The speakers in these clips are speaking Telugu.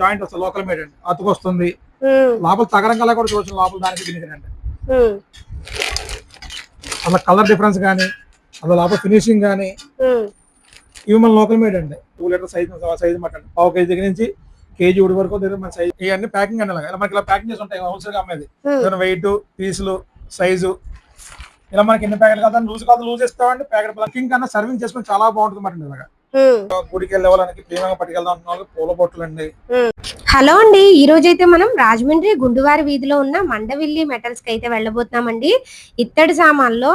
జాయింట్ వస్తుంది, లోకల్ మేడ్ అండి, అతుకొస్తుంది. లోపల తగరం కలర్ కూడా చూడొచ్చు, లోపల దానికి దీనికి అండి. అలా కలర్ డిఫరెన్స్ కానీ, అలా లోపల ఫినిషింగ్ కానీ ఇవి మన లోకల్ మేడ్ అండి. 2 లీటర్ సైజ్ మటన్, పావు కేజీ దగ్గర నుంచి కేజీ ఉడి వరకు మన సైజ్. ఇవన్నీ ప్యాకింగ్ అండి, ఇలా మనకి ఇలా ప్యాకింగ్ చేసి ఉంటాయి హోల్సేల్ గా అమ్మేది. వెయిట్, పీసులు, సైజు ఇలా మనకి ఎన్ని ప్యాకెట్ కదా లూజ్ ఇస్తామండి. ప్యాకెట్ ప్యాకింగ్ కన్నా సర్వింగ్ చేసుకుని చాలా బాగుంటుంది మటన్. ఇలాగా గుడికి వెళ్ళడానికి ప్రేమగా పట్టుకెళ్దాం అంటున్నారు. పూల బొట్లు అండి. హలో అండి, ఈ రోజైతే మనం రాజమండ్రి గుండువారి వీధిలో ఉన్న మండవిల్లి మెటల్స్ కి అయితే వెళ్ళబోతున్నామండి. ఇత్తడి సామాన్లో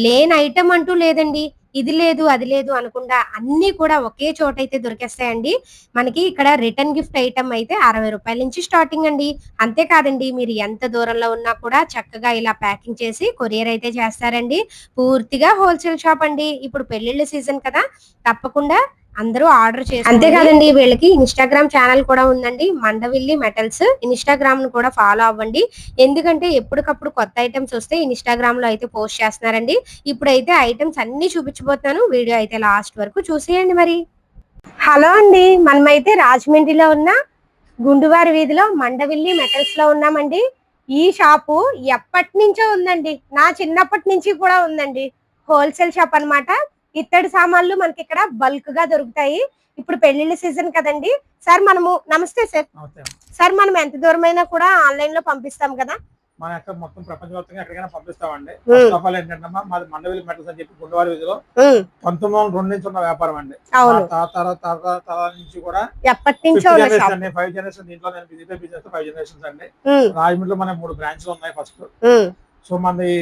లేని ఐటమ్ అంటూ లేదండి. ఇది లేదు అది లేదు అనకుండా అన్ని కూడా ఒకే చోట అయితే దొరికేస్తాయండి. మనకి ఇక్కడ రిటర్న్ గిఫ్ట్ ఐటమ్ అయితే 60 రూపాయల నుంచి స్టార్టింగ్ అండి. అంతేకాదండి, మీరు ఎంత దూరంలో ఉన్నా కూడా చక్కగా ఇలా ప్యాకింగ్ చేసి కొరియర్ అయితే చేస్తారండి. పూర్తిగా హోల్సేల్ షాప్ అండి. ఇప్పుడు పెళ్లిళ్ళ సీజన్ కదా, తప్పకుండా అందరూ ఆర్డర్ చేస్తారు. అంతేకాదండి, వీళ్ళకి ఇన్స్టాగ్రామ్ ఛానల్ కూడా ఉందండి, మండవిల్లి మెటల్స్. ఇన్స్టాగ్రామ్ ను కూడా ఫాలో అవ్వండి, ఎందుకంటే ఎప్పటికప్పుడు కొత్త ఐటమ్స్ వస్తే ఇన్స్టాగ్రామ్ లో అయితే పోస్ట్ చేస్తున్నారండి. ఇప్పుడైతే ఐటమ్స్ అన్ని చూపించబోతున్నాను, వీడియో అయితే లాస్ట్ వరకు చూసేయండి. మరి హలో అండి, మనమైతే రాజమండ్రిలో ఉన్న గుండువారి వీధిలో మండవిల్లి మెటల్స్ లో ఉన్నామండి. ఈ షాపు ఎప్పటి నుంచో ఉందండి, నా చిన్నప్పటి నుంచి కూడా ఉందండి. హోల్సేల్ షాప్ అన్నమాట. ఇత్తడి సామాన్లు మనకి ఇక్కడ బల్క్ గా దొరుకుతాయి. ఇప్పుడు పెళ్లిళ్ళ సీజన్ కదండి. సార్ మనము నమస్తే సార్. సార్ మనం ఎంత దూరమైనా కూడా ఆన్లైన్ లో పంపిస్తాం కదా. మన యొక్క మొత్తం ప్రపంచవ్యాప్తంగా ఎక్కడికైనా పంపిస్తామండి. ఫస్ట్ ఆఫ్ ఆల్ ఏంటంటే మాది మండవిల్లి మెటల్స్ అని చెప్పి గుండువారి వీధిలో 1902 నుంచి ఉన్న వ్యాపారం అండి. తరాల నుంచి కూడా ఎప్పటి నుంచో 5 జనరేషన్ దీంట్లో నేను బిజినెస్ 5 జనరేషన్స్ అండి. రాజమండ్రిలో మన 3 బ్రాంచ్లు ఉన్నాయి ఫస్ట్. సో మనది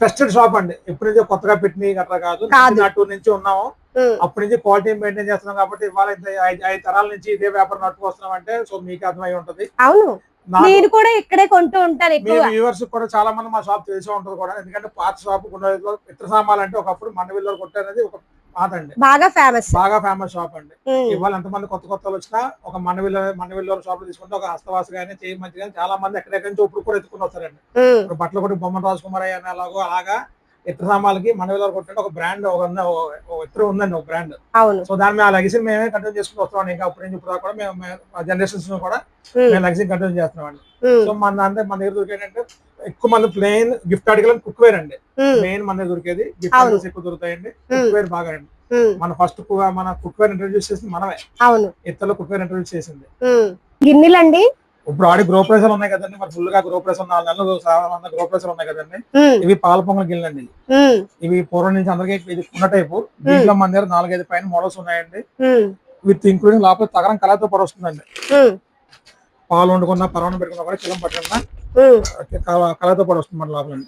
ట్రస్టెడ్ షాప్ అండి. ఎప్పుడు నుంచి కొత్తగా పెట్టిన గట్రా కాదు, 2 నుంచి ఉన్నాము. అప్పటి నుంచి క్వాలిటీ మెయింటైన్ చేస్తున్నాం కాబట్టి ఇవాళ 5 తరాల నుంచి ఇదే వ్యాపారం నడుపుకొస్తున్నాం అంటే సో మీకు అర్థమై ఉంటది. అవును, నేను కూడా ఇక్కడే కొంటూ ఉంటాను. వ్యూవర్స్ కూడా చాలా మంది మా షాప్ తెలిసే ఉంటది కూడా, ఎందుకంటే పాత షాప్ ఇతర సామాన్లు అంటే ఒకప్పుడు మండవిల్లో కొట్టేది ఒక పాత అండి, బాగా ఫేమస్ షాప్ అండి. ఇవాళ ఎంతమంది కొత్త వచ్చినా ఒక మండవిల్లో షాప్ లో తీసుకుంటే ఒక హస్తవాస కానీ చేయి మంచి కానీ చాలా మంది ఎక్కడెక్కడి నుంచి ఇప్పుడు కూడా ఎత్తుకుని వస్తారండి. ఇప్పుడు బట్టలు కొట్టి బొమ్మన రాజకుమారయ్య అని అలాగా ఇతర సామాన్లకి మండవిల్లో కొట్టే ఒక బ్రాండ్ ఇతర ఉందండి, ఒక బ్రాండ్. సో దాని మీద లెగసీ మేమే కంటిన్యూ చేసుకుని వస్తామండి. ఇంకా అప్పటి నుంచి ఇప్పుడు కూడా మేము జనరేషన్స్ కూడా మేము లెగసీ కంటిన్యూ చేస్తున్నామండి. సో మన దగ్గర దొరికేటంటే ఎక్కువ మంది plain gift article cookware అండి. మెయిన్ మన దగ్గర దొరికేది గిఫ్ట్ ఆర్టికల్స్ ఎక్కువ దొరుకుతాయండి. కుక్ వేర్ బాగా అండి. మన ఫస్ట్ మన కుక్ వేర్ ఇంట్రొడ్యూస్ చేసింది మనమే. ఇతరులు కుక్ వేర్ ఇంట్రొడ్యూస్ చేసింది. గిన్నెలండి ఇప్పుడు ఆడి గృహప్రవేశాలు ఉన్నాయి కదండి, మరి ఫుల్ గా గృహప్రవేశం 4 నెలలు గృహప్రవేశాలు ఉన్నాయి కదండి. ఇవి పాల పొంగల్ గిన్నెలు అండి. ఇవి పూర్వం నుంచి అందరికీ ఇది ఉన్న టైపు. దీంట్లో మన దగ్గర 4-5 పైన మోడల్స్ ఉన్నాయండి. విత్ ఇంక్లూడింగ్ లోపల తగరం కలర్తో పాటు వస్తుందండి. పాలు వండుకున్నా పరవణ పెట్టుకున్నా కూడా చిలం పట్టుకున్నా కలర్తో పాటు వస్తుంది మన లోపల.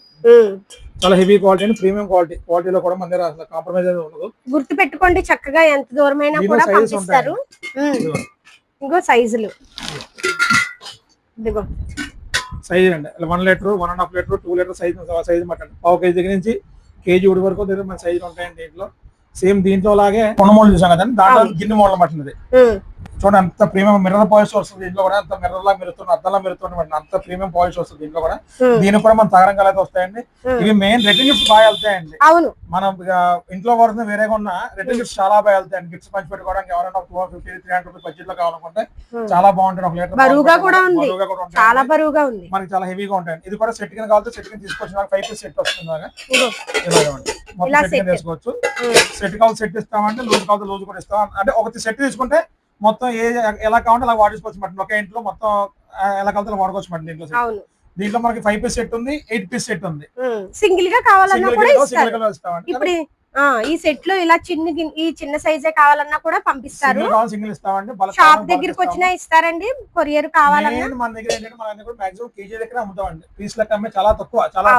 చాలా హెవీ క్వాలిటీ అండి, ప్రీమియం క్వాలిటీలో కూడా మన దగ్గర కాంప్రమైజ్ ఉండదు. గుర్తు పెట్టుకోండి, చక్కగా ఎంత దూరమైనా కూడా పంపిస్తారు. ఇంకో సైజులు సైజ్ అండి 1 litre, 1.5 litre, 2 litre size mutton. పావు కేజీ దగ్గర నుంచి కేజీ ఉడి వరకు దగ్గర మన సైజులు ఉంటాయండి. దీంట్లో సేమ్ దీంట్లో లాగే కొండ మోడల్ చూసాం కదండి, దాంట్లో గిన్నె మోడల్ మటన్ ఇది. చూడండి అంత ప్రీమియం మిర్రర్ పాలిష్ వస్తుంది దీంట్లో కూడా. అంత మిర్రర్ లా మెరుస్తుంది, అద్దంలా మెరుతుంది, అంత ప్రీమియం పాలిష్ వస్తుంది దీంట్లో కూడా. దీనికి కూడా మన తగరం కలర్ వస్తాయండి. ఇవి మెయిన్ రిటర్న్ గిఫ్ట్స్ బాగా వెళ్తాయండి. మనం ఇంట్లో వాడుతున్న వేరేగా ఉన్న రిటర్న్ గిఫ్ట్స్ చాలా బాగా వెళ్తాయండి. గిఫ్ట్స్ పంచి పెట్టుకోవడానికి ఎవరైనా 250-300 రూపాయలు బడ్జెట్ లో కావాలనుకుంటే చాలా బాగుంటుంది. 1 లీటర్ బరువుగా కూడా ఉంది, మనకి చాలా హెవీగా ఉంటాయండి. ఇది కూడా సెట్ కింద కావాలి, సెట్ కింద తీసుకొచ్చిన 5 పీస్ సెట్ వస్తుంది. మొత్తం సెట్ కింద తీసుకోవచ్చు. సెట్ కావాలి సెట్ ఇస్తామంటే, లూజ్ కావాలి లూజ్ కూడా ఇస్తాం. అంటే ఒక సెట్ తీసుకుంటే మొత్తం ఎలా కావాలంటే అలా వాడుకోవచ్చు మాట. ఒకే ఇంట్లో మొత్తం ఎలా కావాలంటే అలా వాడుకోవచ్చు మాట. దీంట్లో మనకి 5 పీస్ సెట్ ఉంది, 8 పీస్ సెట్ ఉంది. సింగిల్ గా కావాలన్నా కూడా ఇస్తామండి. ఇప్పుడు ఈ సెట్ లో ఇలా చిన్న సైజే కావాలన్నా కూడా పంపిస్తారు. సింగిల్ ఇస్తామండి. షాప్ దగ్గరికి వచ్చినా ఇస్తారండి. కొరియర్ కావాలన్నా మన దగ్గర ఏంటంటే మన దగ్గర మాక్సిమం కేజీ దగ్గర అమ్ముతామండి. పీస్ లెక్క అమ్మే చాలా తక్కువ, చాలా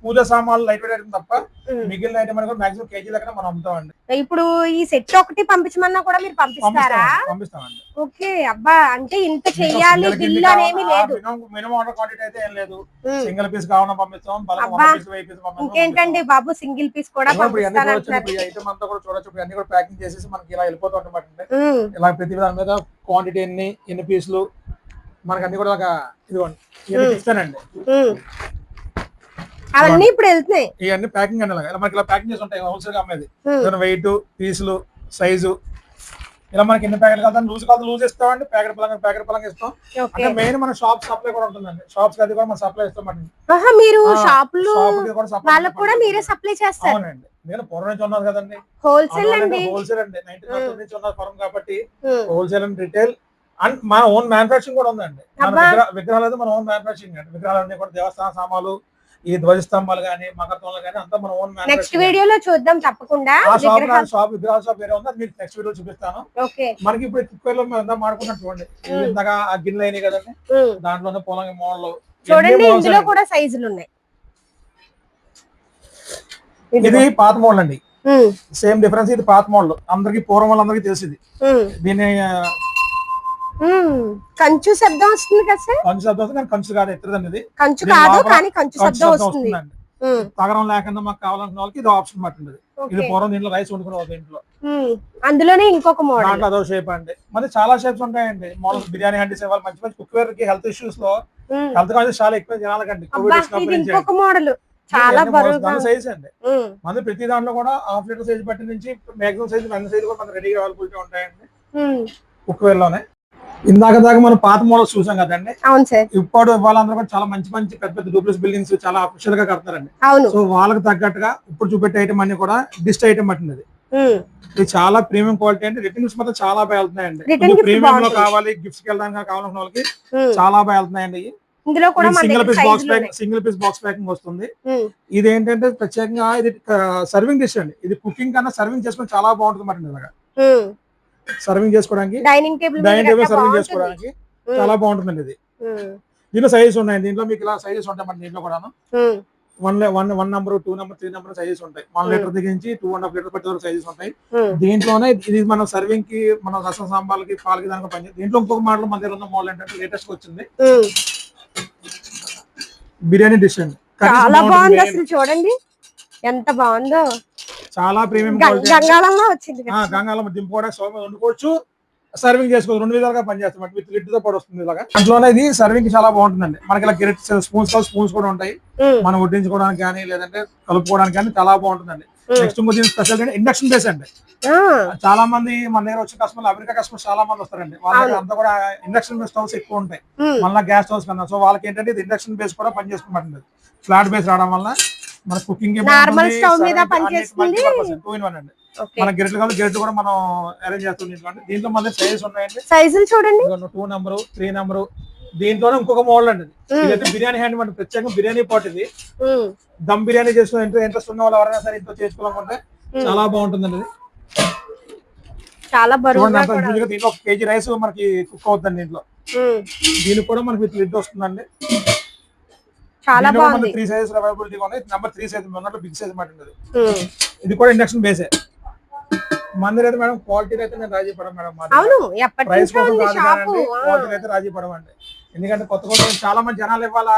పూజ సామాన్లు లైట్ వెయిట్ ఐటమ్ తప్ప మిగిలిన ఐటమ్ అనేది మాక్సిమం కేజీ లెక్క మనం అమ్ముతామండి. ఇప్పుడు ఈ సెట్ ఒకటి పంపించమన్నా కూడా మీరు పంపిస్తారా? పంపిస్తామండి. ఓకే, అబ్బా అంటే ఇంత చెయ్యాలి బిల్లు అనేమి లేదు. మినిమం ఆర్డర్ క్వాంటిటీ అయితే ఏం లేదు. సింగిల్ పీస్ కావాలన్నా పంపిస్తాం. ఇంకేంటండి బాబు, సింగిల్ పీస్ కూడా పంపిస్తాను. ఐటమ్ అంతా కూడా చూడొచ్చు. అన్ని కూడా ప్యాకింగ్ చేసేసి మనకి ఇలా వెళ్ళిపోతూ అనమాట. ఇలా ప్రతి దాని మీద క్వాంటిటీ ఎన్ని పీసులు మనకి అన్ని కూడా ఇదిగోండి ఇస్తానండి. అవన్నీ ఇప్పుడు వెళ్తున్నాయి. ఇవన్నీ ప్యాకింగ్ అండి, ఇలా మనకి ఇలా ప్యాకింగ్ చేసి ఉంటాయి హోల్సేల్ గా అమ్మేది. వెయిట్, పీసులు, సైజు ఇలా మనకి ఎన్ని ప్యాకెట్ కాదు లూజ్ ఇస్తామండి, ప్యాకెట్ పలంగా ఇస్తాం. అంటే మెయిన్ మన షాప్ సప్లై కూడా ఉంటుందండి, షాప్స్ అది కూడా మనం సప్లై ఇస్తామండి. మీరు షాపులు వాళ్ళకి కూడా మీరే సప్లై చేస్తారు? అవునండి, నేను పూర్వం నుంచి ఉన్నాను కదండి, హోల్సేల్ అండి. హోల్సేల్ అండి, 19 నుంచి ఉన్న ఫర్మ్ కాబట్టి హోల్సేల్ అండ్ రిటైల్ అండ్ మన ఓన్ మ్యానుఫాక్చరింగ్ కూడా ఉందండి. విగ్రహాలు అయితే మన ఓన్ మ్యానుఫాక్చరింగ్ అండి. విగ్రహాలన్నీ కూడా దేవస్థాన సామాన్లు, ఈ ధ్వజస్తంభాలు గానీ, మకరతోళ్ళు గానీ అంతా మన ఓన్ మ్యానుఫాక్చరింగ్. నెక్స్ట్ వీడియోలో చూద్దాం తప్పకుండా. విగ్రహాల షాప్ వేరే ఉంది, మీకు నెక్స్ట్ వీడియో చూపిస్తాను. మనకి ఇప్పుడు కుక్కర్ లో మేము మాడుకున్నట్టు చూడండి, ఇందాక ఆ గిన్నెలు అయినాయి కదండి, దాంట్లోనే పొలం మోడల్ చూడండి, ఇందులో కూడా సైజులు ఉన్నాయి. ఇది పాత మోడల్ అండి, సేమ్ డిఫరెన్స్. ఇది పాత మోడల్, అందరికి పూర్వం వాళ్ళందరికీ తెలిసింది. దీన్ని కంచు శబ్దం వస్తుంది కదా సార్? కంచు శబ్దం వస్తుంది కానీ కంచు కాదు, ఎత్తదండి. ఇది కంచు కాదు కానీ కంచు శబ్దం వస్తుంది. తగరం లేకుండా మాకు కావాలనుకున్న వాళ్ళకి ఇది ఆప్షన్ పట్టింది. ఇది పూర్వం దీంట్లో రైస్ వండుకునే దీంట్లో. అందులోనే ఇంకొక మోడల్, దాంట్లో అదో షేప్ అండి. మరి చాలా షేప్స్ ఉంటాయండి. మోడల్ బిర్యానీ అంటే మంచి మంచి కుక్వేర్ కి హెల్త్ ఇష్యూస్ లో హెల్త్ కాన్షియస్ చాలా ఎక్కువ జనాలకండి. ఇంకొక మోడల్ చాలా సైజ్ అండి. మన ప్రతి దాంట్లో కూడా హాఫ్ లీటర్ సైజ్ బట్టి నుంచి మాక్సిమం సైజ్ అన్ని సైజ్ కూడా మనకి రెడీగా అవైలబిలిటీ ఉంటాయండి కుక్వేర్ లోనే. ఇందాక దాకా మనం పాత మోడల్స్ చూసాం కదండి. అవును సార్. ఇప్పుడు వాళ్ళందరూ కూడా చాలా మంచి మంచి పెద్ద పెద్ద డూప్లెక్స్ బిల్డింగ్స్ చాలా అఫిషియల్ గా కడతారండి. సో వాళ్ళకి తగ్గట్టుగా ఇప్పుడు చూపెట్టే ఐటమ్ అన్ని కూడా డిస్ట్ ఐటమ్ పట్టినది. ఇది చాలా ప్రీమియం క్వాలిటీ అండి. రిటర్న్స్ మాత్రం చాలా బాగా వెళ్తున్నాయండి. ప్రీమియం లో కావాలి, గిఫ్ట్స్ కి వెళ్ళడానికి కావాలనుకున్న వాళ్ళకి చాలా బాగా వెళ్తున్నాయండి. సింగిల్ పీస్ బాక్స్ ప్యాకింగ్ వస్తుంది. ఇది ఏంటంటే ప్రత్యేకంగా ఇది సర్వింగ్ డిష్ అండి. ఇది కుకింగ్ కన్నా సర్వింగ్ చేసుకుని చాలా బాగుంటుంది మాట. ఇలాగా సర్వింగ్ చేసుకోవడానికి, డైనింగ్ టేబుల్ సర్వింగ్ చేసుకోవడానికి చాలా బాగుంటుందండి. ఇది దీంట్లో సైజెస్ ఉన్నాయండి. దీంట్లో మీకు ఇలా సైజెస్ ఉంటాయి మన దీంట్లో కూడా. 1 నెంబర్, 2 నెంబర్, 3 నెంబర్ సైజెస్ ఉంటాయి. 1 లీటర్ దిగించి 2.5 లీటర్ పట్టే సైజెస్ ఉంటాయి. దీంట్లోనే ఇది మనం సర్వింగ్ కి, మన రసం సాంబార్కి, పాలకి దానికి పనిచేస్తుంది. దీంట్లో ఇంకొక మోడల్ మన దగ్గర ఉన్న మోడల్ ఏంటంటే లేటెస్ట్ వచ్చింది బిర్యానీ డిష్ అండి. చాలా బాగుంది అసలు, చూడండి ఎంత బాగుందో. చాలా ప్రీమియం గంగాళంలో వచ్చింది. గంగాళం దింపుకోవడానికి సోమ వండుకోవచ్చు, సర్వింగ్ చేసుకోవచ్చు. 2 విధాలుగా పనిచేస్తాం. విత్ లిడ్ తో పాటు వస్తుంది. ఇలాగా అందులోనే ఇది సర్వింగ్ చాలా బాగుంటుందండి. మనకి ఇలా గెరెట్ స్పూన్స్ కూడా ఉంటాయి. మనం వడ్డించుకోవడానికి కానీ లేదంటే కలుపుకోవడానికి కానీ చాలా బాగుంటుందండి. నెక్స్ట్ దీని స్పెషల్ ఇండక్షన్ బేస్ అండి. చాలా మంది మన దగ్గర వచ్చే కస్టమర్లు, అమెరికా కస్టమర్స్ చాలా మంది వస్తారండి. వాళ్ళకి అంతా కూడా ఇండక్షన్ బేస్ స్టవ్స్ ఎక్కువ ఉంటాయి, మళ్ళీ గ్యాస్ స్టవ్స్ కన్నా. సో వాళ్ళకి ఏంటంటే ఇది ఇండక్షన్ బేస్ కూడా పనిచేసుకుంటుంది. ఫ్లాట్ బేస్ రావడం వల్ల మన కుకింగ్ 2 in 1 అండి. మన గెరెట్లు కావాలి, గెరెట్లు కూడా మనం అరేంజ్ చేస్తాం. దీంట్లో మన సైజెస్ ఉన్నాయండి. సైజులు చూడండి, 2 నెంబర్, 3 నెంబర్. దీంట్లోనే ఇంకొక మోడల్ అండి. ఇదైతే బిర్యానీ హ్యాండ్ మన ప్రత్యేకంగా బిర్యానీ పాట్. ఇది దమ్ బిర్యానీ చేసుకుని ఇంట్రెస్ట్ ఉన్న వాళ్ళు ఎవరైనా సరే ఇంట్లో చేసుకోవాలనుకుంటే చాలా బాగుంటుందండి. ఇది చాలా బరువు. దీంట్లో 1 kg రైస్ మనకి కుక్ అవుతుంది. దీంట్లో దీనికి కూడా మనకి విత్ లిడ్ వస్తుందండి. చాలా బాగుంది. 3 సైజెస్ అవైలబిలిటీ ఉన్నాయి. నెంబర్ 3 సైజ్ ఉన్నట్టు బిగ్ సైజ్ మాట ఉంది. ఇది కూడా ఇండక్షన్ బేసే. మందిర్ అయితే మేడం క్వాలిటీ అయితే నేను రాజీ పడం మేడం. ప్రైస్ కోసం కాదు కానీ క్వాలిటీ అయితే రాజీ పడమండి. ఎందుకంటే కొత్త చాలా మంది జనాలు ఇవ్వాల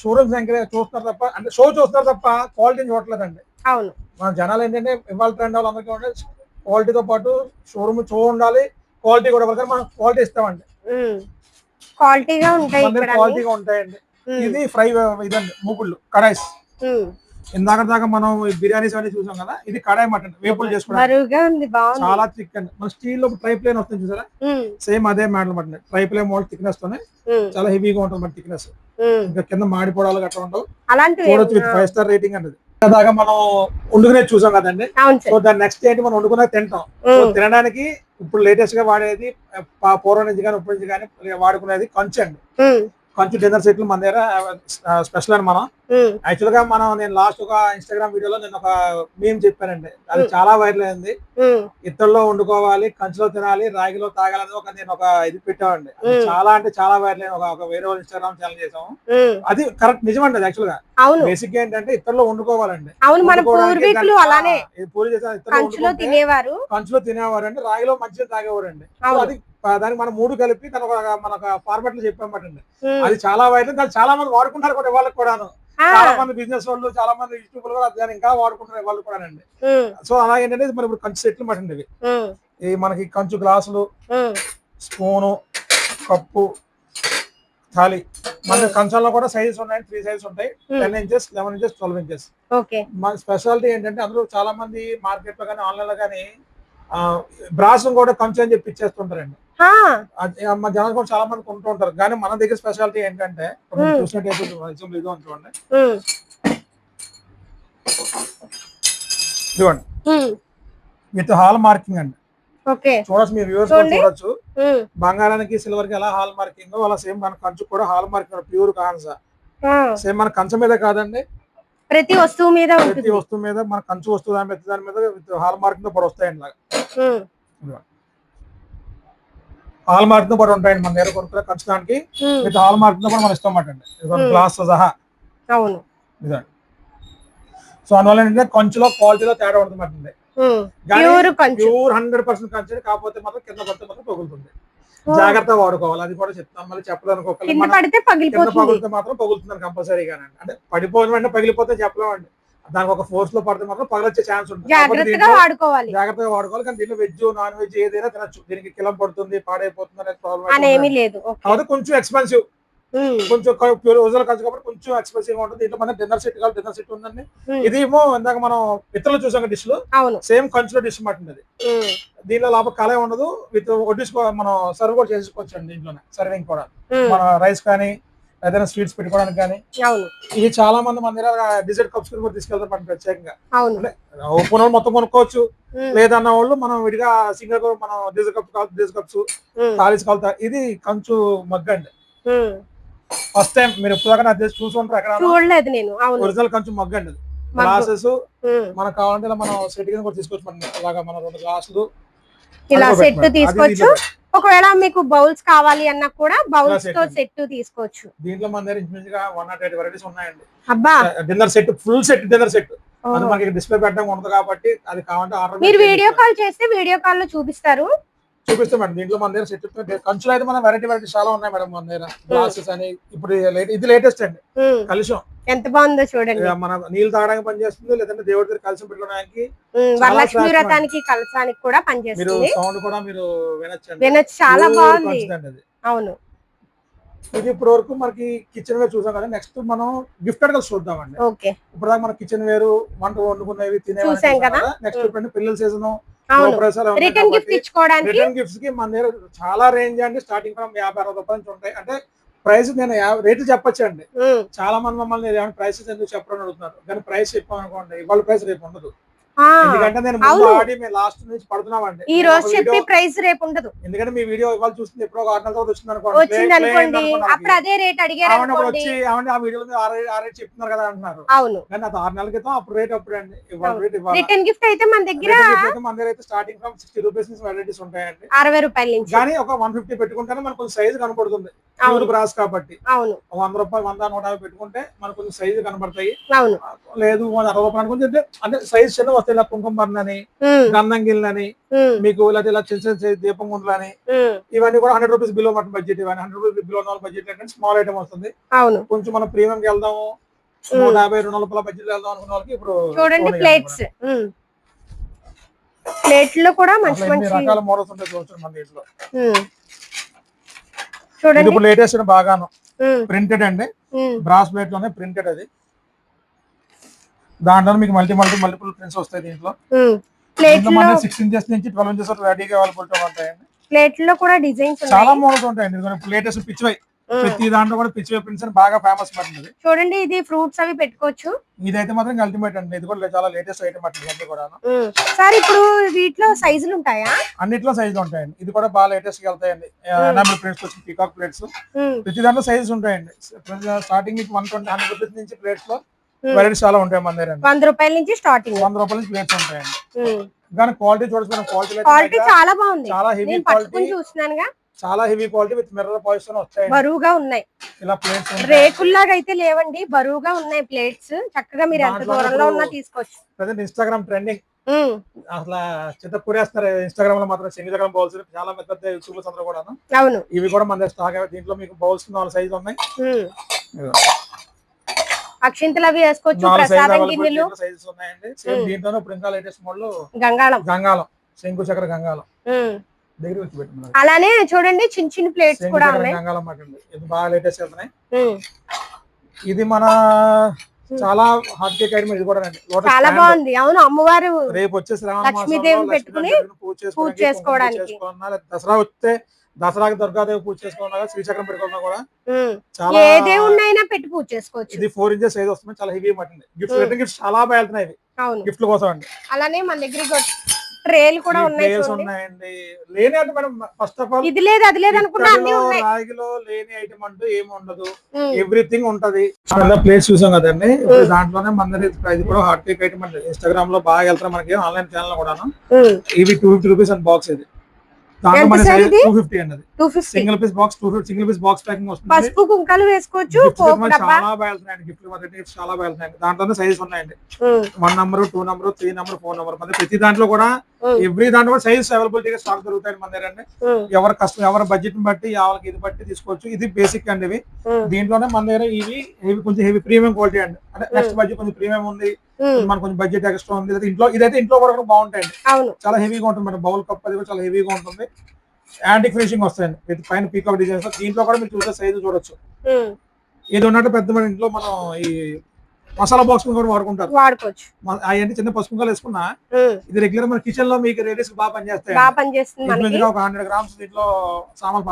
షోరూమ్స్ చూస్తున్నారు తప్ప, అంటే షో చూస్తున్నారు తప్ప క్వాలిటీని చూడలేదండి. మన జనాలు ఏంటంటే ఇవాళ ట్రెండ్ వాళ్ళు అందరికీ ఉంటే క్వాలిటీతో పాటు షోరూమ్ ఉండాలి, క్వాలిటీ కూడా మనం క్వాలిటీ ఇస్తామండి. క్వాలిటీగా ఉంటాయండి. ఇది ఫ్రై ఇదండి, మూకుళ్ళు కడాయిస్. ఇందాక దాకా మనం బిర్యానీస్ అన్ని చూసాం కదా, ఇది కడాయి మటన్ వేపులు చేసుకోవడానికి చాలా థిక్ అండి. మన స్టీల్ లో ట్రై ప్లేన్ వస్తుంది చూసారా, సేమ్ అదే మోడల్ మటన్. ట్రై ప్లేన్ మోడల్ థిక్నెస్ తోనే చాలా హెవీగా ఉంటుంది మన థిక్నెస్. ఇంకా కింద మాడిపోవడాలు గట్రా ఉండవు. చూడొచ్చు విత్ 5 స్టార్ రేటింగ్ అనేది. దాకా మనం వండుకునేది చూసాం కదండి. సో దాని నెక్స్ట్ ఏంటి, మనం వండుకునేది తింటాం. తినడానికి ఇప్పుడు లేటెస్ట్ గా వాడేది పూర్వం నుంచి కానీ ఇప్పటి నుంచి కానీ వాడుకునేది కంచు అండి. కంచు డిన్నర్ సెట్లు మన దగ్గర స్పెషల్ అని. మనం యాక్చువల్ గా నేను లాస్ట్ ఒక ఇన్స్టాగ్రామ్ వీడియోలో నేను ఒక మీమ్ చెప్పానండి, అది చాలా వైరల్ అయింది. ఇత్తడిలో వండుకోవాలి, కంచులో తినాలి, రాగిలో తాగాలని నేను ఒక ఇది పెట్టామండి. చాలా అంటే చాలా వైరల్ అయిన ఒక వేరే ఇన్స్టాగ్రామ్ ఛానల్ చేసాము. అది కరెక్ట్ నిజమండి. అది యాక్చువల్ గా బేసిక్ ఏంటంటే ఇత్తడిలో వండుకోవాలండి. కంచులో తినేవారు అండి, రాగిలో మంచిగా తాగేవారు అండి. అది దానికి మనం 3 కలిపి మన ఫార్మాట్ లో చెప్పామంటండి. అది చాలా వైరల్, చాలా మంది వాడుకుంటారు కూడా. వాళ్ళకి కూడాను చాలా మంది బిజినెస్ వాళ్ళు, చాలా మంది యూట్యూబ్ కూడా దాన్ని ఇంకా వాడుకుంటారు వాళ్ళు కూడా అండి. సో అలాగేంటంటే మరి ఇప్పుడు కంచు సెట్లు మాట అండి. ఇవి మనకి కంచు గ్లాసులు, స్పూను, కప్పు, థాలి. మన కంచంలో కూడా సైజెస్ ఉన్నాయి. 3 సైజెస్ ఉంటాయి, 10 inches, 11 inches, 12 inches. మన స్పెషాలిటీ ఏంటంటే అందులో చాలా మంది మార్కెట్ లో కానీ ఆన్లైన్ లో కానీ బ్రాస్ కూడా కంచు అని చెప్పి ఇచ్చేస్తుంటారండి. మా జనాలు కూడా చాలా మంది కొంటూ ఉంటారు. కానీ మన దగ్గర స్పెషాలిటీ ఏంటంటే చూసినట్టయితే ఇది చూడండి, ఇదిగోండి విత్ హాల్ మార్కింగ్ అండి. చూడొచ్చు, మీరు వ్యూవర్స్ కూడా చూడొచ్చు. బంగారానికి సిల్వర్ కి ఎలా హాల్ మార్కింగ్ అలా సేమ్ మన కంచు కూడా హాల్ మార్కింగ్, ప్యూర్ కాన్సా. సేమ్ మన కంచం మీద కాదండి, ప్రతి వస్తువు మీద మన కంచు వస్తువు దాని మీద విత్ హాల్ మార్కింగ్ తో పాటు వస్తాయండి. హాల్ మార్కింగ్ తో పాటు ఉంటాయండి మన దగ్గర కొనుక్కునే కంచు దానికి విత్ హాల్ మార్కింగ్ తో కూడా మనం ఇస్తాం అండి, గ్లాస్ తో సహా. ఇదండి. సో అందువల్ల ఏంటంటే కంచులో క్వాలిటీలో తేడా ఉంటుంది. ప్యూర్ 100% కంచు, కాకపోతే మాత్రం కింద పడితే మాత్రం పగులుతుంది. జాగ్రత్తగా వాడుకోవాలి, అది కూడా చెప్తాను. మళ్ళీ చెప్పడానికి పగిలితే మాత్రం పగులుతుంది కంపల్సరీగానండి. అంటే పడిపోయిన వెంటనే పగిలిపోతే చెప్పలేమండి, దానికి ఒక ఫోర్స్ లో పడితే మాత్రం పగలొచ్చే ఛాన్స్ ఉంటుంది. జాగ్రత్తగా వాడుకోవాలి. కానీ దీంట్లో వెజ్ నాన్ వెజ్ ఏదైనా తినచ్చు. దీనికి కిలం పడుతుంది, పాడైపోతుంది అనేది ప్రాబ్లం. కొంచెం ఎక్స్పెన్సివ్, కొంచెం రోజుల ఖర్చు కాబట్టి కొంచెం ఎక్స్పెన్సివ్ గా ఉంటుంది. దీంట్లో మన డిన్నర్ సెట్ ఉందండి. ఇది ఏమో ఇందాక మనం ఇతరులు చూసాం డిష్ లో, సేమ్ కంచులో డిష్ మాట అది. దీనిలో లోపల కళ ఉండదు, విత్ డిష్ మనం సర్వ్ కూడా చేసుకోవచ్చు అండి. దీంట్లోనే సర్వింగ్ కూడా మన రైస్ కానీ ఏదైనా స్వీట్స్ పెట్టుకోవడానికి కానీ. ఇది చాలా మంది మన దగ్గర డిజర్ట్ కప్స్ కూడా తీసుకెళ్తారు మన ప్రత్యేకంగా. ఓపెన్ వాళ్ళు మొత్తం కొనుక్కోవచ్చు, లేదన్న వాళ్ళు మనం విడిగా సింగల్ మనం డిజర్ట్ కప్స్ థాలీస్ కలుతా. ఇది కంచు మగ్గ అండి. ఫస్ట్ టైం మీరు ఎప్పుడు నాకు చూసుకుంటారు, ఒరిజినల్ కంచు మగ్గ అండి. గ్లాసెస్ మనకు కావాలంటే ఇలా మనం సెట్ కింద కూడా తీసుకోవచ్చు. అలాగా మనం 2 గ్లాసులు ఇలా సెట్ తీసుకోవచ్చు. ఒకవేళ మీకు బౌల్స్ కావాలి అన్నా కూడా బౌల్స్ తో సెట్ తీసుకోవచ్చు. దీంట్లో మన దగ్గర ఇంచుమించుగా 108 వెరైటీస్ ఉన్నాయండి. Dinner set, full set dinner set. అది మనకి డిస్ప్లే పెట్టడం ఉండదు కాబట్టి అది కావాలంటే ఆర్డర్. మీరు వీడియో కాల్ చేస్తే వీడియో కాల్ లో చూపిస్తాం మేడం. దీంట్లో మన దగ్గర సెట్ కంచులో అయితే మన వెరైటీ చాలా ఉన్నాయి మేడం మన దగ్గర. గ్లాసెస్ అని ఇప్పుడు ఇది లేటెస్ట్ అండి. కలుషం ఎంత బాగుందో చూడండి. మన నీళ్ళు తాగడానికి పనిచేస్తుంది, లేదంటే దేవుడి దగ్గర కలశం పెట్టుకోవడానికి, వరలక్ష్మి వ్రతానికి కలశానికి కూడా పనిచేస్తుంది. సౌండ్ కూడా మీరు వినొచ్చు, చాలా బాగుంది. అవును. ఇది ఇప్పుడు వరకు మనకి కిచెన్ వేర్ చూసాం కదా, నెక్స్ట్ మనం గిఫ్ట్ ఐటమ్స్ చూద్దామండి. ఇప్పుడు దాకా మన కిచెన్ వేరు వంట వండుకునేవి తినేవి నెక్స్ట్ ఇప్పుడు పిల్లల సీజన్, రిటర్న్ గిఫ్ట్స్ కి మన దగ్గర చాలా రేంజ్ అండి. స్టార్టింగ్ ఫ్రమ్ 50-60 రూపాయల నుంచి ఉంటాయి. అంటే ప్రైస్ నేను రేట్లు చెప్పొచ్చు అండి. చాలా మంది మమ్మల్ని ప్రైసెస్ ఎందుకు చెప్పడం అడుగుతున్నారు, కానీ ప్రైస్ చెప్పామనుకోండి ఇవాళ ప్రైస్ రేపు ఉండదు. ఎందుకంటే నేను ఆడి మేము లాస్ట్ నుంచి పడుతున్నామండి. ఈ రోజు చెప్పే ప్రైస్ రేపు ఉండదు. ఎందుకంటే మీ వీడియో ఇవాళ చూస్తుంది ఎప్పుడో 6 నెలల తర్వాత వచ్చింది అనుకోండి, అప్పుడు అదే రేట్ అడిగారు వచ్చి ఆ వీడియోలో ఆ రేట్ చెప్తున్నారు కదా అంటున్నారు. అవును, కానీ అది 6 నెలల క్రితం అప్పుడు రేట్ అప్పుడు అండి. ఇవాళ రేట్ రిటర్న్ గిఫ్ట్ అయితే మన దగ్గర అయితే స్టార్టింగ్ ఫ్రమ్ 60 రూపీస్ నుంచి వెరైటీస్ ఉంటాయండి, 60 రూపాయల నుంచి. కానీ ఒక 150 పెట్టుకుంటేనే మనకు కొంచెం సైజ్ కనపడుతుంది. బ్రాస్ కాబట్టి 100 రూపాయలు 100-150 పెట్టుకుంటే మనకు కొంచెం సైజు కనబడతాయి. లేదు 60 రూపాయలు కొంచెం అంటే సైజ్ చిన్న వస్తాయి. ఇలా కుంకుమ బర్ణని, గంధం గిల్లని, మీకు ఇలా చిన్న దీపం గుండ్లని, ఇవన్నీ కూడా 100 రూపీస్ బిలో మటన్ బడ్జెట్. ఇవన్నీ 100 రూపీస్ బిలో బడ్జెట్ అంటే స్మాల్ ఐటమ్ వస్తుంది. కొంచెం మనం ప్రీమియం కి వెళ్దాము, 150-200 రూపాయల బడ్జెట్ వెళ్దాం అనుకున్న వాళ్ళకి ఇప్పుడు చూడండి ప్లేట్స్. ప్లేట్ లో కూడా మంచి మంచి రకాల మోడల్స్ ఉంటాయి. చూడండి మన దీంట్లో చూడండి. ఇప్పుడు లేటెస్ట్ బాగాను ప్రింటెడ్ అండి, బ్రాస్ ప్లేట్ లోనే ప్రింటెడ్. అది దాంట్లో మీకు మల్టిపుల్ ప్రింట్స్ వస్తాయి. దీంట్లో 6 ఇంచెస్ నుంచి 12 ఇంచెస్ వరకు రెడీగా అవైలబిలిటీ ఉంటాయండి. ప్లేట్ లో కూడా డిజైన్స్ చాలా మోడల్స్ ఉంటాయండి. లేటెస్ట్ పిచ్ వై, ప్రతి దాంట్లో కూడా పిచ్ వై ప్రింట్స్ అని బాగా ఫేమస్ పడుతుంది. చూడండి, ఇది ఫ్రూట్స్ అవి పెట్టుకోవచ్చు. ఇదైతే మాత్రం అల్టిమేట్ అండి. ఇది కూడా చాలా లేటెస్ట్ ఐటమ్ అట్లా కూడా. సార్ ఇప్పుడు వీటిలో సైజులు ఉంటాయా? అన్నిట్లో సైజులు ఉంటాయండి. ఇది కూడా బాగా లేటెస్ట్ గా వెళ్తాయండి. ఎనామిల్ ప్లేట్స్ వచ్చి పీకాక్ ప్లేట్స్, ప్రతి దాంట్లో సైజెస్ ఉంటాయండి. స్టార్టింగ్ 120-100 రూపీస్ నుంచి ప్లేట్స్ లో వెరైటీస్ చాలా ఉంటాయి మన దగ్గర. 100 రూపాయల నుంచి స్టార్టింగ్, 100 రూపాయల నుంచి ప్లేట్స్ ఉంటాయండి. కానీ క్వాలిటీ చూడొచ్చు, క్వాలిటీ చాలా బాగుంది. చాలా హెవీ క్వాలిటీ చూస్తున్నానుగా, చాలా heavy quality with mirror polish తో వస్తాయి. బరువుగా ఉన్నాయి. ఇలా ప్లేట్స్ రేకుల్లాగా అయితే లేవండి, బరువుగా ఉన్నాయి ప్లేట్స్. చక్కగా మీరు ఎంత దూరంలో ఉన్నా తీసుకోవచ్చు. ప్రజెంట్ ఇన్స్టాగ్రామ్ ట్రెండింగ్, అసలు చిత్త కూరేస్తారు ఇన్స్టాగ్రామ్ లో మాత్రం. సింగిల్ బౌల్స్ చాలా పెద్ద యూట్యూబర్స్ అందరూ కూడా. అవును, ఇవి కూడా మన స్టాక్. దీంట్లో మీకు బౌల్స్ 4 సైజులు ఉన్నాయి. అక్షింతలు అవి వేసుకోవచ్చు. ప్రసాదం గిన్నెలు సైజెస్ ఉన్నాయండి. సేమ్ దీంట్లోనే ఇప్పుడు ఇంకా లేటెస్ట్ మోడల్ గంగాళం, శంకు చక్ర గంగాళం దగ్గర వచ్చి పెట్టుకున్నారు. అలానే చూడండి చిన్న ప్లేట్స్ కూడా ఉన్నాయి. గంగాళం మాట ఇది బాగా లేటెస్ట్ వెళ్తున్నాయి. ఇది మన చాలా హాట్ కేక్ ఐటమ్ ఇది కూడా అండి. చాలా బాగుంది. అవును, అమ్మవారు రేపు వచ్చేసి లక్ష్మీదేవి పెట్టుకుని పూజ చేసుకోవడానికి, దసరా వస్తే దసరాకి దుర్గాదేవి పూజ చేసుకోవాలన్నా శ్రీచక్రం పెట్టుకున్నా కూడా చాలా ఏ దేవుణ్ణైనా పెట్టి పూజ చేసుకోవచ్చు. ఇది 4 ఇంచెస్ సైజ్ వస్తుంది, చాలా హెవీ మటన్. గిఫ్ట్స్ చాలా బాగా వెళ్తున్నాయి ఇవి. అవును, గిఫ్ట్ల కోసం అండి. అలానే మన దగ్గర ట్రేలు కూడా ఉన్నాయండి. లేని అంటే మేడం ఫస్ట్ ఆఫ్ ఆల్ ఇది లేదు అది లేదు అనుకుంటా అన్ని ఉన్నాయి. రాగిలో లేని ఐటమ్ అంటూ ఏమి ఉండదు, ఎవ్రీథింగ్ ఉంటది. ప్లేస్ చూసాం కదండి, దాంట్లోనే మన ఇది కూడా హాట్ కేక్ ఐటమ్ అండి. ఇన్స్టాగ్రామ్ లో బాగా వెళ్తారు మనకి, ఆన్లైన్ ఛానల్ కూడాను. ఇవి 250 రూపీస్ అండ్ బాక్స్. ఇది దాంట్లో మన 250 అండి. Single piece box 250, single piece box packing వస్తుంది. పసుపు కుంకాలు వేసుకోవచ్చు. చాలా బాగా వెళ్తున్నాయండి గిఫ్ట్, చాలా బాగా వెళ్తున్నాయండి. దాంట్లోనే సైజెస్ ఉన్నాయండి. 1 నంబర్, 2 నంబర్, 3 నంబర్, 4 నంబర్. మన ప్రతి దాంట్లో కూడా ఎవ్రీ దాంట్లో కూడా సైజ్ అవైలబిలిటీ స్టాక్ దొరుకుతాయి మన దగ్గర అండి. ఎవరి కష్టం ఎవరి బడ్జెట్ ని బట్టి వాళ్ళకి ఇది బట్టి తీసుకోవచ్చు. ఇది బేసిక్ అండి. ఇవి దీంట్లోనే మన దగ్గర ఇవి కొంచెం హెవీ ప్రీమియం క్వాలిటీ అండి. అంటే నెక్స్ట్ బడ్జెట్ కొంచెం ప్రీమియం ఉంది, మనకు కొంచెం బడ్జెట్ ఎక్స్ట్రా ఉంది. ఇంట్లో ఇదైతే ఇంట్లో కూడా బాగుంటాయండి. చాలా హెవీగా ఉంటుంది మన బౌల్ కప్, అది కూడా చాలా హెవీగా ఉంటుంది. యాంటిక్ ఫినిషింగ్ వస్తాయండి విత్ పైన పీకాక్ డిజైన్స్. దీంట్లో కూడా మీరు చూసే సైజు చూడొచ్చు. ఇది ఉన్నట్టు పెద్ద మన ఇంట్లో మనం ఈ మసాలా బాక్స్ కూడా వాడుకోవచ్చు. అవన్నీ చిన్న పసుపు కుంకాలు వేసుకున్నా ఇది రెగ్యులర్ మన కిచెన్ లో మీకు లేడీస్ బాగా పనిచేస్తాయి. ఒక 100 గ్రామ్స్ దీంట్లో సామాన్లు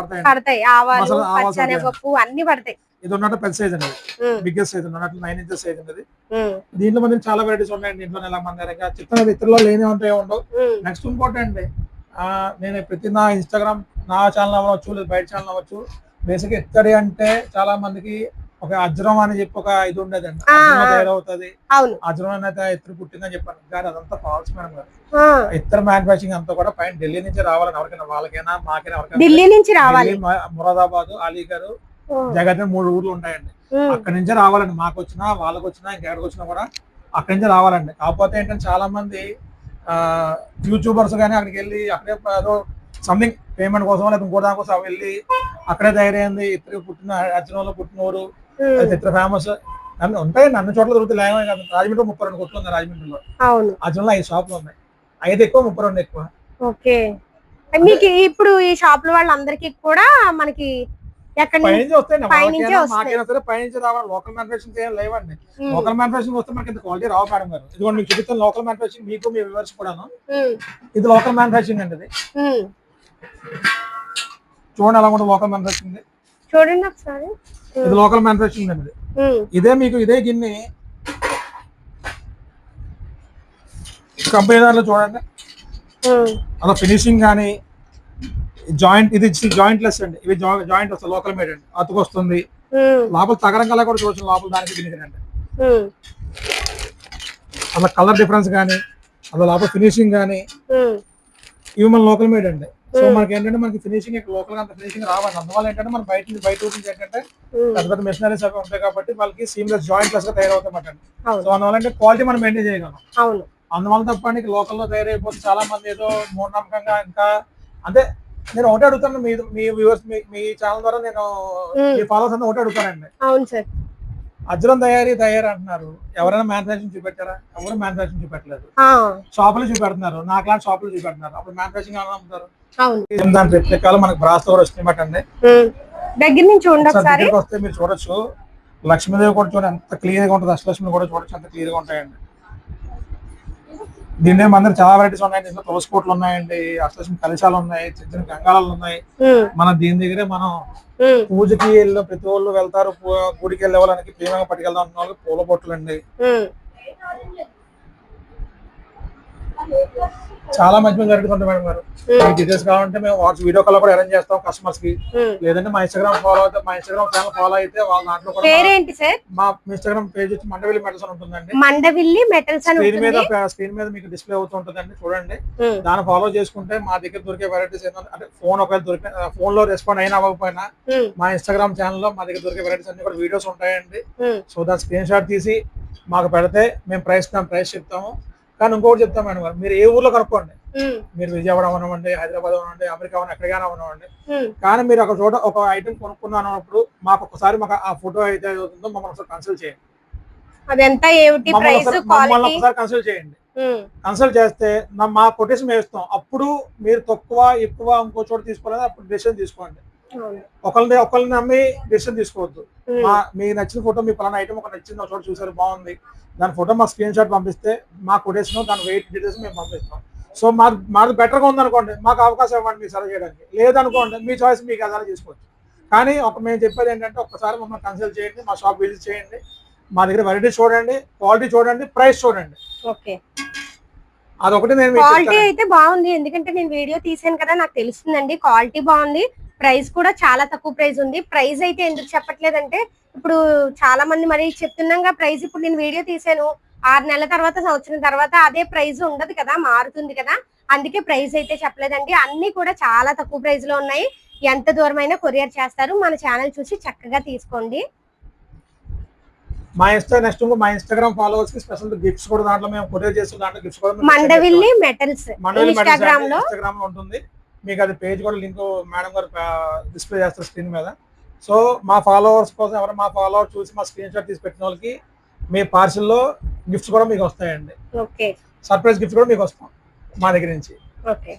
పడతాయి. ఇది ఉన్నట్టు పెద్ద సైజ్ అండి, బిగ్గెస్ట్ సైజ్ ఉన్నట్టు 9 ఇంచెస్ సైజ్ అండి. దీంట్లో మన చాలా వెరైటీస్ ఉన్నాయండి. దీంట్లో ఎలా మన దగ్గర చిత్రం ఇతరులో లేని ఉంటాయి ఉండవు. నెక్స్ట్ ఇంకోటి అండి, నేను ప్రతి నా ఇన్స్టాగ్రామ్ నా ఛానల్ అవ్వచ్చు, లేదా బయట ఛానల్ అవ్వచ్చు, బేసిక్ ఇత్తడి అంటే చాలా మందికి ఒక అజ్రం అని చెప్పి ఒక ఇది ఉండేదండి. తయారవుతుంది, అజ్రం అనేది ఇత్తడి పుట్టిందని చెప్పాను, కానీ అదంతా ఫాల్స్ మేడం గారు. ఇత్తడి మ్యానుఫాక్చరింగ్ అంతా కూడా పైన ఢిల్లీ నుంచి రావాలని ఎవరికైనా, వాళ్ళకైనా మాకైనా ఎవరికైనా ఢిల్లీ నుంచి రావాలి. మురాదాబాద్, అలీగఢ్, జగత్ 3 ఊర్లు ఉంటాయండి. అక్కడి నుంచే రావాలండి. మాకు వచ్చినా వాళ్ళకి వచ్చినా ఇంకెక్కడికి వచ్చినా కూడా అక్కడి నుంచే రావాలండి. కాకపోతే ఏంటంటే చాలా మంది యూట్యూబర్స్ కానీ అక్కడికి వెళ్ళి అక్కడే సంథింగ్ పేమెంట్ కోసం లేదా ఇంకో దానికోసం వెళ్ళి అక్కడే తయారైంది ఇద్దరు పుట్టిన అర్జునంలో పుట్టిన ఊరు, ఇద్దరు ఫేమస్ అన్ని ఉంటాయండి. అన్ని చోట్ల దొరుకుతాయి. రాజమండ్రి 32 కొట్లు ఉన్నాయి. రాజమండ్రిలో అర్జునంలో 5 షాపులు ఉన్నాయి. 5 ఎక్కువ, 32 ఎక్కువ. ఓకే, మీకు ఇప్పుడు ఈ షాపుల వాళ్ళందరికీ కూడా మనకి పైనుంచి వస్తాయి. మాకైనా సరే పైనుంచి రావాలి. లోకల్ మ్యానుఫాక్చరింగ్ ఏం లేవండి. లోకల్ మ్యానుఫాక్చరింగ్ వస్తే మనకి ఇంత క్వాలిటీ రావు మేడం గారు. ఇదిగోండి మీకు చూపిస్తాను లోకల్ మ్యానుఫాక్చరింగ్, మీకు మీ వ్యూవర్స్ కూడాను. ఇది లోకల్ మ్యానుఫాక్చరింగ్ అండి. ఇది చూడండి ఎలా ఉంటుంది లోకల్ మ్యానుఫాక్చరింగ్. చూడండి ఒకసారి, ఇది లోకల్ మ్యానుఫాక్చరింగ్ అండి. ఇదే మీకు ఇదే గిన్నె కంపెనీ దాంట్లో చూడండి అలా ఫినిషింగ్ కానీ జాయింట్, ఇది జాయింట్ లెస్ అండి. ఇవి జాయింట్ వస్తుంది, లోకల్ మేడ్ అండి. అతుకొస్తుంది లోపల తగరం కల్లా కూడా చూడొచ్చు. లోపల దానికి దీనికి అండి అలా కలర్ డిఫరెన్స్ కానీ అలా లోపల ఫినిషింగ్ కానీ ఇవి మన లోకల్ మేడ్ అండి. సో మనకి ఏంటంటే మనకి ఫినిషింగ్ లోకల్ గా అంత ఫినిషింగ్ రావాలి. అందువల్ల ఏంటంటే మన బయట నుంచి ఏంటంటే పెద్ద పెద్ద మెషినరీస్ అవి ఉంటాయి కాబట్టి వాళ్ళకి సీమ్లెస్ జాయింట్ లెస్ గా తయారవుతాయి. సో అందువల్ల అంటే క్వాలిటీ మనం మెయింటైన్ చేయగలం. అందువల్ల తప్ప లోకల్లో తయారైపోతే చాలా మంది ఏదో మూఢనమ్మకంగా ఇంకా అంటే నేను ఒకటే అడుగుతాను, మీ వ్యూవర్స్ మీ ఛానల్ ద్వారా నేను మీ ఫాలోవర్స్ అంతా ఒకటే అడుగుతానండి. అవును సార్, అజ్రం తయారీ అంటున్నారు. ఎవరైనా మ్యానుఫాక్చరింగ్ చూపెట్టారా? ఎవరు మ్యానుఫాక్చరింగ్ చూపెట్టలేదు. షాపులు చూపెడుతున్నారు, నాకులాంటి షాపులు చూపెడుతున్నారు. అప్పుడు మ్యానుఫాక్చరింగ్ ఏమైనా అమ్ముతారు? దాని రిప్లికాలు మనకు బ్రాస్ కూడా వస్తున్నాయి అండి. దగ్గర నుంచి వస్తే మీరు చూడొచ్చు. లక్ష్మీదేవి కూడా చూడండి ఎంత క్లియర్ గా ఉంటుంది. అష్టలక్ష్మి కూడా చూడొచ్చు ఎంత క్లియర్ గా ఉంటాయండి. దీంట్లో మన చాలా వెరైటీస్ ఉన్నాయి. దీంట్లో తులసి కోట్లు ఉన్నాయండి, అష్టలక్ష్మి కలశాలు ఉన్నాయి, చిన్న చిన్న గంగాళాలు ఉన్నాయి. మనం దీని దగ్గరే మనం పూజకి వెళ్ళిన ప్రతి వాళ్ళు వెళ్తారు. గుడికి వెళ్ళే వాళ్ళకి ప్రేమగా పట్టుకెళ్దాం అన్న వాళ్ళకి పూల బొట్లు అండి. చాలా మంచి మంచి వెరైటీస్ ఉంటాయి మేడం గారు. డీటెయిల్స్ కావాలంటే మేము వీడియో కాల్ కూడా అరేంజ్ చేస్తాం కస్టమర్స్ కి. లేదంటే మా ఇన్స్టాగ్రామ్ ఫాలో అయితే, మా ఇన్స్టాగ్రామ్ ఛానల్ ఫాలో అయితే వాళ్ళ దాంట్లో కూడా మా ఇన్స్టాగ్రామ్ పేజ్ వచ్చి మండవిల్లి మెటల్స్ అని ఉంటుందండి. మండవిల్లి మెటల్స్ స్క్రీన్ మీద మీకు డిస్ప్లే అవుతుంటదండి, చూడండి. దాన్ని ఫాలో చేసుకుంటే మా దగ్గర దొరికే వెరైటీస్ ఏంటంటే అంటే ఫోన్ ఒకవేళ దొరికిన ఫోన్ లో రెస్పాండ్ అయినా అవ్వకపోయినా మా ఇన్స్టాగ్రామ్ ఛానల్ లో మా దగ్గర దొరికే వెరైటీస్ అన్ని కూడా వీడియోస్ ఉంటాయండి. సో దాని స్క్రీన్ షాట్ తీసి మాకు పెడితే మేము ప్రైస్ చెప్తాము. కానీ ఇంకొకటి చెప్తాం మేడం గారు, మీరు ఏ ఊర్లో కనుక్కోండి, మీరు విజయవాడ అవనివ్వండి, హైదరాబాద్ అవనివ్వండి, అమెరికా అవన్నీ ఎక్కడికైనా అవనివ్వండి, కానీ మీరు ఒక చోట ఒక ఐటమ్ కొనుక్కున్నాను అన్నప్పుడు మాకు ఒకసారి మాకు ఆ ఫోటో అయితే అవుతుందో మమ్మల్ని ఒకసారి కన్సల్ట్ చేయండి. ఒకసారి కన్సల్ట్ చేయండి. కన్సల్ట్ చేస్తే మా కొటేషన్ మేము ఇస్తాం. అప్పుడు మీరు తక్కువ ఎక్కువ ఇంకో చోట తీసుకోలేదు, అప్పుడు డెసిషన్ తీసుకోండి. ఒకళ్ళని నమ్మి డిసిషన్ తీసుకోవద్దు. మీకు నచ్చిన ఫోటో, మీ పలానా ఐటమ్ ఒక నచ్చింది, ఒక చోట చూసారు బాగుంది, దాని ఫోటో మా స్క్రీన్ షాట్ పంపిస్తే మా కొటేషన్ దాని వెయిట్ డీటెయిల్స్ మేము పంపిస్తాం. సో మాది బెటర్గా ఉందనుకోండి, మాకు అవకాశం ఇవ్వండి మీరు సర్వ్ చేయడానికి. లేదనుకోండి మీ చాయిస్ మీకు అలా తీసుకోవచ్చు. కానీ మేము చెప్పేది ఏంటంటే ఒక్కసారి మమ్మల్ని కన్సల్ట్ చేయండి, మా షాప్ విజిట్ చేయండి, మా దగ్గర వెరైటీ చూడండి, క్వాలిటీ చూడండి, ప్రైస్ చూడండి. ఓకే, అదొకటి. నేను క్వాలిటీ అయితే బాగుంది, ఎందుకంటే నేను వీడియో తీసాను కదా, నాకు తెలుస్తుందండి. క్వాలిటీ బాగుంది, ప్రైస్ కూడా చాలా తక్కువ ప్రైస్ ఉంది. ప్రైస్ అయితే ఎందుకు చెప్పట్లేదంటే ఇప్పుడు చాలా మంది మరి చెప్తున్నాగా ప్రైస్. ఇప్పుడు నేను వీడియో తీసాను, 6 నెలల తర్వాత, సంవత్సరం తర్వాత అదే ప్రైస్ ఉండదు కదా, మారుతుంది కదా, అందుకే ప్రైస్ అయితే చెప్పలేదండి. అన్ని కూడా చాలా తక్కువ ప్రైస్ లో ఉన్నాయి. ఎంత దూరమైనా కొరియర్ చేస్తారు. మన ఛానల్ చూసి చక్కగా తీసుకోండి. మా ఇన్స్టాగ్రామ్ ఫాలోవర్స్ కి స్పెషల్ గిఫ్ట్స్ కూడా దాంట్లో మేము కొరియర్ చేస్తాం. దాంట్లో గిఫ్ట్స్ కూడా మండవిల్లి మెటల్స్ ఇన్స్టాగ్రామ్ లో ఉంటుంది. మీకు అది పేజ్ కూడా లింక్ మేడం గారు డిస్ప్లే చేస్తారు స్క్రీన్ మీద. సో మా ఫాలోవర్స్ కోసం, ఎవరు మా ఫాలోవర్స్ చూసి మా స్క్రీన్ షాట్ తీసి పెట్టిన వాళ్ళకి మీ పార్సిల్లో గిఫ్ట్స్ కూడా మీకు వస్తాయండి. ఓకే, సర్ప్రైజ్ గిఫ్ట్ కూడా మీకు వస్తాం మా దగ్గర నుంచి. ఓకే.